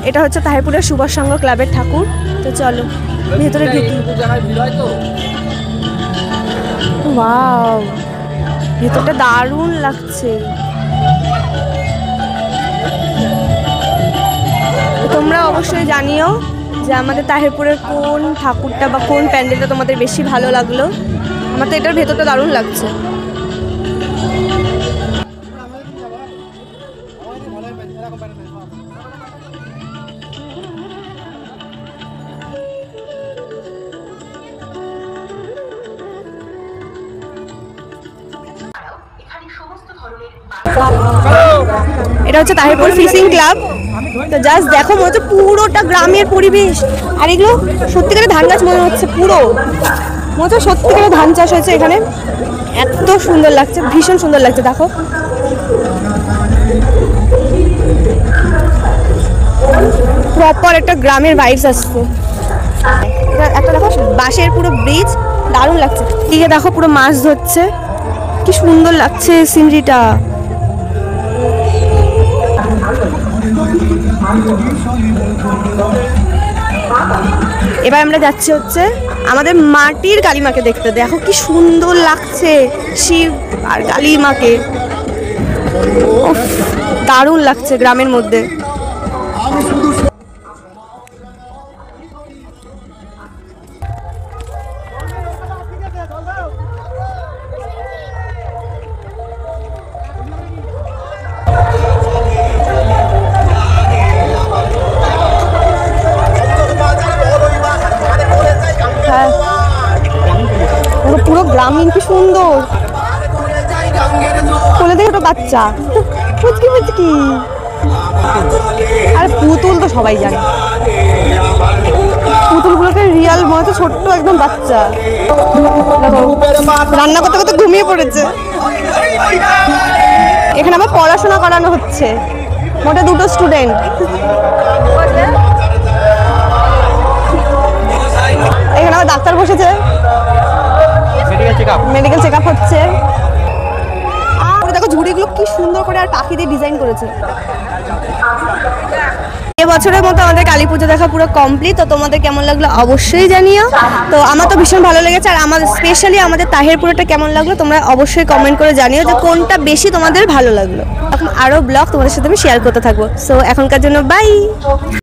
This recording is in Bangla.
এটা হচ্ছে তাহিরপুরের সুভাষ সংঘ ক্লাবের ঠাকুর। তো চলো ভেতরে ঢুকি। ওয়াও, ভেতরটা দারুণ লাগছে। তোমরা অবশ্যই জানিও যে আমাদের তাহিরপুরের কোন ঠাকুরটা বা কোন প্যান্ডেলটা তোমাদের বেশি ভালো লাগলো। আমার তো এটার ভেতরটা দারুণ লাগছে। এটা হচ্ছে তাহিরপুর ফিশিং ক্লাব। তো জাস্ট দেখো, মনে হচ্ছে পুরোটা গ্রামের পরিবেশ। আর এগুলো সত্যিকারের ধান গাছ মনে হচ্ছে, পুরো মনে হচ্ছে সত্যিকারের ধান চাষ হয়েছে এখানে। এত সুন্দর লাগছে, ভীষণ সুন্দর লাগছে। দেখো প্রপার একটা গ্রামের ভাইবস আসছে। একটা দেখো বাঁশের পুরো ব্রিজ, দারুণ লাগছে। দিকে দেখো পুরো মাছ ধরছে, কি সুন্দর লাগছে সিনারিটা। এবার আমরা যাচ্ছি হচ্ছে আমাদের মাটির কালীমাকে দেখতে। দেখো কি সুন্দর লাগছে শিব আর কালীমাকে, দারুণ লাগছে গ্রামের মধ্যে। পুরো গ্রামীণ, কি সুন্দর। কোলে দেখে একটা বাচ্চা পুচকি পুচকি। আর পুতুল তো সবাই জানে, পুতুলগুলোকে রিয়াল মনে হচ্ছে ছোট্ট একদম বাচ্চা। রান্না করতে করতে ঘুমিয়ে পড়েছে। এখানে আবার পড়াশোনা করানো হচ্ছে, মোটে 2টো স্টুডেন্ট। এখানে আবার ডাক্তার বসেছে, মেডিকেল চেকআপ হচ্ছে। আর দেখো ঝুড়িগুলো কি সুন্দর করে আর পাখি দিয়ে ডিজাইন করেছে। এবছরের মতো আমাদের কালী পুজো দেখা পুরো কমপ্লিট। তো তোমাদের কেমন লাগলো অবশ্যই জানিও। তো আমার তো ভীষণ ভালো লেগেছে। আর আমাদের স্পেশালি আমাদের তাহিরপুরটা কেমন লাগলো তোমরা অবশ্যই কমেন্ট করে জানিও যে কোনটা বেশি তোমাদের ভালো লাগলো। এখন আরও ব্লগ তোমাদের সাথে আমি শেয়ার করতে থাকবো। সো এখনকার জন্য বাই।